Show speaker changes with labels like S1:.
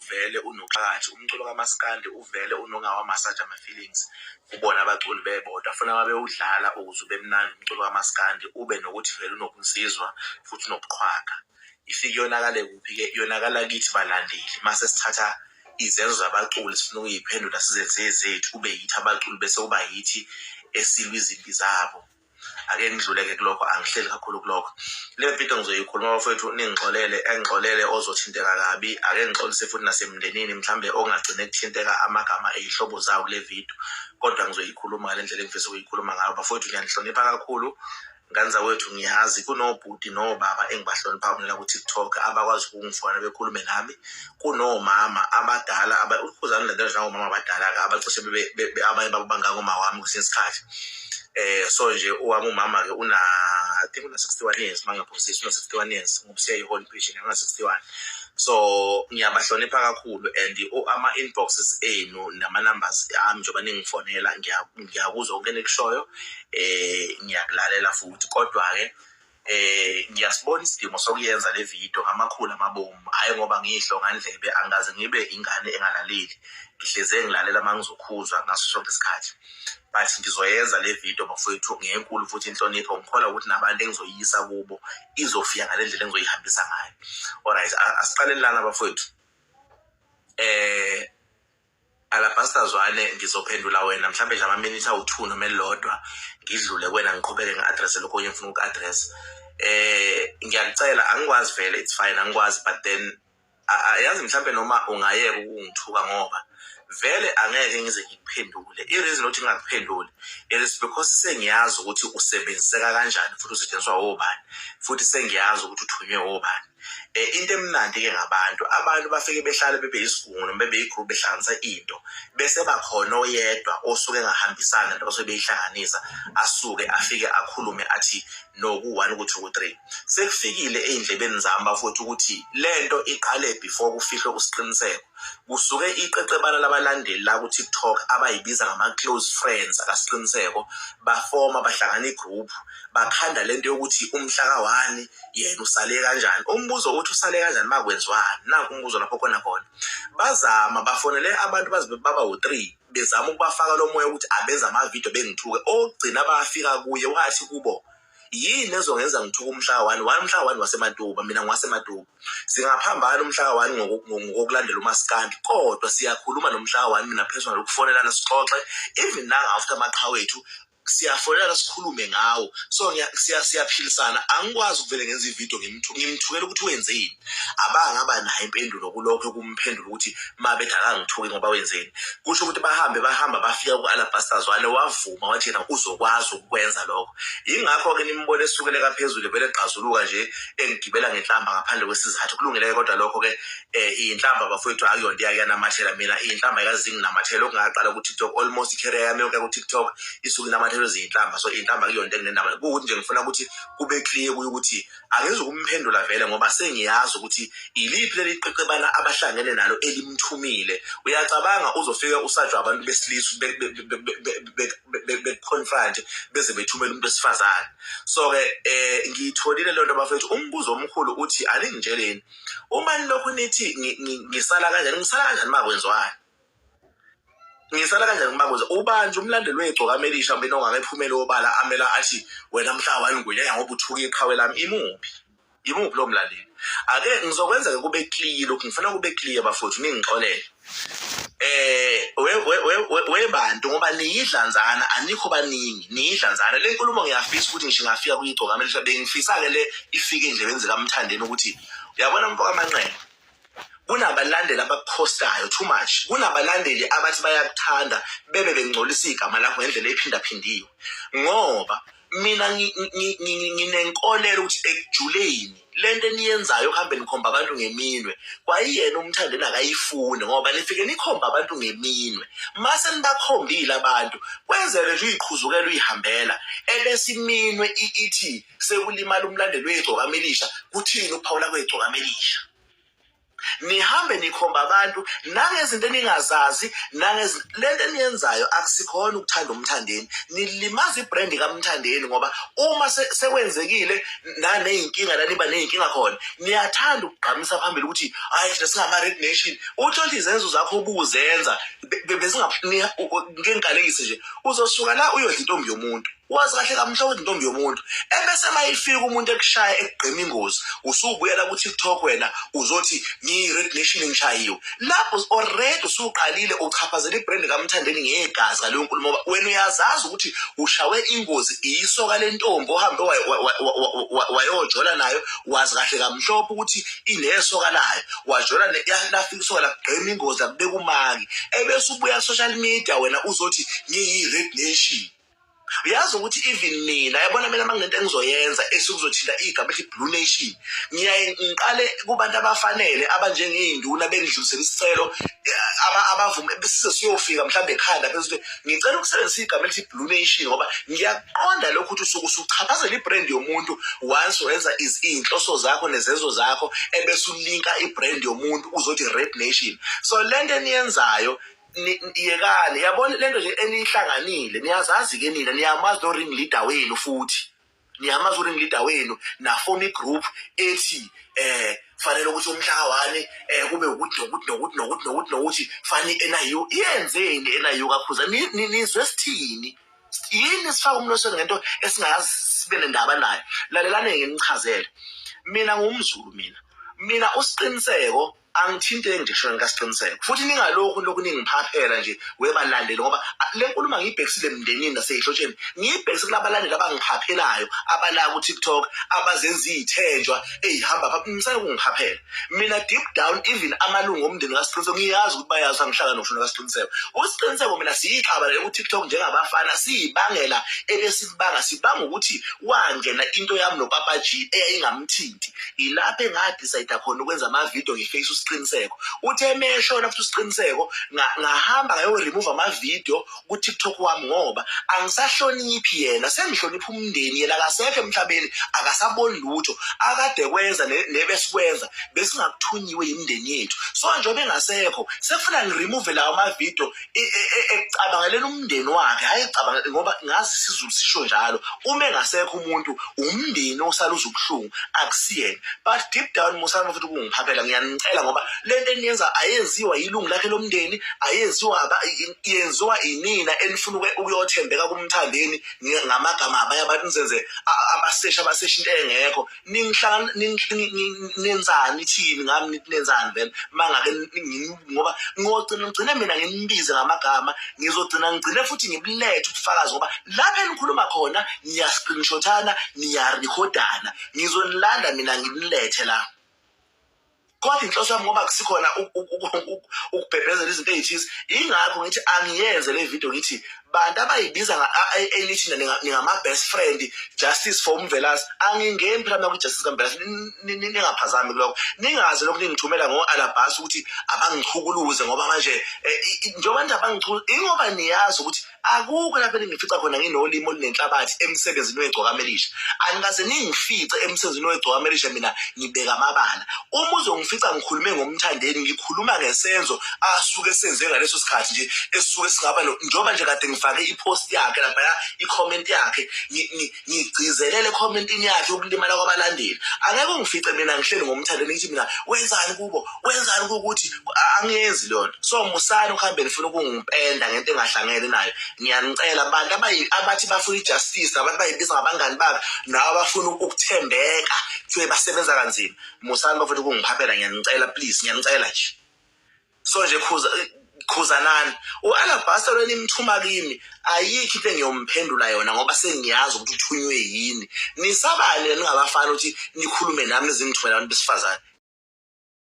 S1: uvele unophakathi umculo kaMaskandi uvele unongawa massage ama-feelings ubona abaculi bebodwa funa babe udlala ukuze ube mnandi umculo kaMaskandi ube nokuthi vele unokunsizwa futhi unobuqhwaga ifike yonakale kuphi-ke yonakala kithi balandeli mase sithatha izenzo zabaculi sifuna ukuyiphendula sizenze zethu kube yithi abaculi bese kuba yithi esilwa izimpi zabo ake ngidluleke kulokho angihleli kakhulu kulokho le video ngizoyikhuluma bafowethu engixolele ozothinteka kabi ake ngixolise futhi nasemndenini mhlambe okungagcine kuthinteka amagama eyihlobo zawo kule video kodwa ngizoyikhuluma ngale ndlela engifisa ukuyikhuluma ngayo bafowethu ngiyanihlonipha kakhulu nganza wethu ngiyazi kunobhuti nobaba engibahlonipha mina ku TikTok abakwazi ukungifona bekhulume nami kunomama abadala ukukhuzana lento njengomama abadala abacishe abanye babanga ngoma wami kusesikhathi so nje owami umama ke I think una 61 years mangaphosisi una 61 years ngobushiya ihole patient una 61 so ngiyabahlonipha kakhulu and ama inboxes enu nama numbers ami njoba ningifonela ngiyakuzwa konke nikushoyo ngiyakulalela futhi kodwa ke ngiyasibona isidimo sokuyenza le video ngamakhulu amabomu hayi ngoba ngihlo ngandlebe angaze ngibe ingane engalaleli ngihleze ngilalela mangizokhuzwa ngaso sonke isikhathi but ngizoyenza le video bafowethu ngenkulu futhi inhlonipho ngikhola ukuthi nabantu engizoyisa kubo izofika ngale ndlela engizoyihambisa ngayo alright asiqaleni lana bafowethu Alabasta Zwane ngizophendula wena mhlambe nje ama-minute awu2 noma elilodwa ngidlule kwena ngiqhubeke nge-address lokho ngifuna uku-address ngiyacela angikwazi vele it's fine angikwazi but then yazi mhlambe noma ungayeka ukungithuka ngoba vele angeke ngize ngikuphendule ireason ukuthi ngingakuphenduli is because sengiyazi ukuthi usebenziseka kanjani futhi usetshenziswa obani futhi sengiyazi ukuthi uthunywe obani into emnandi ke abantu bafike behlale bebe yisigungu noma bebe igroup behlanganisa into bese bakhona oyedwa osuke ngahambisana lo sebeyihlanganisa asuke afike akhulume athi no ku1 ku2 ku3 sekufikile endlebeni zami bafuthu ukuthi lento iqale before kufihlwe kusiqiniseko kusuke iqeqebana labalandeli la ku TikTok abayibiza ngama close friends akasiqiniseko bafoma bahlangana igroup bakhanda lento yokuthi umhla ka1 yena usale kanjani umbuzo uthi usale kanjani makwenzwani nanku umbuzo lapho khona bazama bafonele abantu baba u3 bezama ukubafaka lo moya ukuthi abenza ama video bengithuke ogcina bayafika kuye wathi kubo yini ezongenza ngithuka umhla ka1 waseMatuba mina ngwaseMatuba singaphambana umhla ka1 ngokulandela uMaskandi kodwa siyakhuluma nomhla ka1 mina personal ukufonelana sixoxe even nanga after amaqhawethu siyafonela sikhulume ngawo so siyaphilisana angikwazi ukuvele ngenza ivideo ngimthukela ukuthi wenzeni abangaba nayo impendulo kulokho kumphendula ukuthi mabethu akangithuki ngoba wenzeni kusho ukuthi bahamba bafika ku-Alabasta Zwane wavuma wathi yena uzokwazi ukwenza lokho ingakho ke nimbone esukele kaphezulu vele egqazuluka nje engigibela ngenhlamba ngaphandle kwesizathu kulungile kodwa lokho ke inhlamba bafowethu akuyonto yanamathela mina inhlamba ikazi nginamathela okungaqala ku TikTok almost career yami yonke ku TikTok isuke namathela izinhlamba so inhlamba kuyonto enginendaba ukuthi nje ngifuna ukuthi kube clear ukuthi angizukumphendula vele ngoba sengiyazi ukuthi iliphi leli qeqebana abahlangene nalo elimthumile uyacabanga uzofika usajwa abantu besilisa be-confront beze bethumela umuntu wesifazane so ke ngiyitholile lento bafethu umbuzo omkhulu uthi aningitsheleni uma nilokho nithi ngisala kanjani makwenzwani ngisala kanjani makwenzwa ubanje umlandeli wegcoka amelisha mina ongakephumela obala amela athi wena mhla wani ngunyanya ngoba uthuka iqhawe lami imuphi lo mlandeli ake ngizokwenza ke kube clear lokho ngifuna kube clear bafowethu ningixolele webantu ngoba niyidlanzana anikho baningi niyidlanzana le nkulumo ngiyafisa ukuthi ngisho ngafika kuyigcoka amelisha bengifisa ke le ifike endlebeni zikaMthandeni ukuthi uyabona mfoko amanqele kunabalandeli abakhostayo too much kunabalandeli abathi bayakuthanda bebe bengcolisa igama lakho ngendlela ephindaphindiwe ngoba mina nginenkolelo ukuthi ekujuleni lento eniyenzayo uhambe nikhomba abantu ngeminwe kwayiyena uMthandeni akayifuni ngoba nifike nikhomba abantu ngeminwe mase nibakhombile abantu kwenzele nje uyiqhuzukela uyihambela ebese iminwe ithi sekulimala umlandeli wegcoka amelisha kuthini uPaula kwegcoka amelisha nihambe nikhomba abantu nangezinto eningazazi lento eniyenzayo akusikhona ukuthanda umthandeni nilimaza ibrand kaMthandeni ngoba uma sekwenzekile naneyinkinga laniba neyinkinga khona niyathanda ukugqamisa phambili ukuthi hayi thina singama Red Nation uthola izenzo zakho obuzenza ngenkalekise nje uzosuka la uyodla intombi yomuntu wazi kahle kamhlobo intombi yomuntu ebese mayifika umuntu ekushaya ekugqima ingozi usubuyela ku TikTok wena uzothi ngiyi-Red Nation ngishayiwe lapho already usuqalile uchaphazela ibrand kaMthandeni ngegazi ngaleyo nkulumo ngoba wena uyazazi ukuthi ushawe ingozi isoka lentombi ohambe wayojola nayo wazi kahle kamhlophe ukuthi inesoka layo wajola lafika isoka lakugqima ingozi lakubeka umaki ebese ubuya social media wena uzothi ngiyi-Red Nation. Uyazi ukuthi even mina yabona mina manginento engizoyenza esukuzothinta igama elithi Blue Nation ngiyaye ngiqale kubantu abafanele abanjengeyinduna bengidlulisela isicelo abavume besize siyofika mhlambe ekhanda phezulu ngicela ukusebenzisa igama elithi Blue Nation ngoba ngiyaqonda lokho ukuthi usuchaphazela ibrand yomuntu once wenza izinhloso zakho nezenzo zakho ebese ulinka ibrand yomuntu uzothi Red Nation. So lento eniyenzayo yekani yabona lento nje enihlanganile niyazazi ke nina niyamazi no ring leader wenu futhi niyamazi ring leader wenu na form group ethi fanele ukuthi umhlaka 1 kube ukuthi fani NIU iyenzeni NIU kakhuza nizwe sithini yini sifaka umnosweni ngento esingayazi sibe nendaba nayo lalelane ngenichazele mina ngumZulu mina usiqiniseko angithinte ngisho ngasiqiniseko futhi ningalokhu ningiphaphela nje webalandeli ngoba le nkulumo ngiyibhekisile emndenini naseyihlotsheni ngiyibhekise kulabalandeli abangiphaphelayo abala ku TikTok abazenza izithenjwa ehamba phapha nisale kungiphaphela mina deep down even amalungu omndeni kasiqiniseko ngiyazi ukuthi bayazi angihlaka nokushona kasiqiniseko usiqiniseko mina siyiqaba ku TikTok njengabafana sibangela ebesibanga sibanga ukuthi wangena into yami noPapa G eyayingamthinti ilapha engadecide khona ukwenza ama video ngeFace usiqiniseko uthe meshona futhi usiqiniseko ngahamba ngayo remove ama video ku TikTok wami ngoba angisahloniphi yena sengihlonipha umndeni yena akasekho emhlabeni akasaboni lutho akade kwenza nebesikwenza besingakuthunyiwe imindeni yethu so njengoba engasekho sefuna ngiremove lawo ama video ecabangelela umndeni wakhe hayi ecabanga ngoba ngazi isiZulu sisho njalo uma engasekho umuntu umndeni osaluza ubuhlungu akusiyena but deep down musana futhi kungiphaphela ngiyanicela ngoba lento eniyenza ayenziwa yilungu lakhe lomndeni yenziwa inina enifuna ukuyothembeka kuMthandeni ngamagama abanye abantu nizenze abasesha into engekho nenzani thini ngami nithi nenzani vele mangake ngoba ngigcina mina ngimbize ngamagama ngizogcina ngigcine futhi ngibulethe ubufakazi ngoba lapha enikhuluma khona niya-screenshothana niya-recordana ngizonilanda mina nginilethe la kodwa inhloso yami ngoba kusikhona ukubhebhezela izinto ezithize ingakho ngithi angiyenze le video ngithi bantu abayibiza elithi ningama best friend Justice for Umvelasi angingeni phela naku Justice kaMvelasi ningaphazami lokho ningaze lokho ningithumela ngoAlabhasi ukuthi abangichukuluze ngoba manje njengoba nje abangichukuluze ingoba niyazi ukuthi akukho lapha ningifica khona nginolimo olunenhlabathi emsebenzini weGcoka Melisha angaze ningifice emsebenzini weGcoka Melisha mina ngibeka amabala uma uzongifica ngikhulume ngomthandeni ngikhuluma ngesenzo asuke senze ngaleso sikhathi nje esisuke singaba njengoba nje kade ngifake ipost yakhe lapha icomment yakhe ngigcizelele commentini yakhe ukulimala kwabalandeli angeke ungifice mina ngihleli ngomthandeni ngithi mina wenzani ukuthi angiyenzi lona so musana uhambe nifuna ukungipenda ngento engahlangene nayo ngiyanicela abantu abathi bafuna ijustice abantu bayibiza ngabangani bakhe nawo abafuna ukuthembeka kuthi basebenza kanzima musana bafuna ukungiphaphela ngiyanicela please ngiyanicela nje so nje khuzanani uAlabhasa lweni imthuma kimi ayikho into engiyomphendula yona ngoba sengiyazi ukuthi uthunywe yini nisabane ningabafana ukuthi nikhulume nami nizingithumela abantu besifazane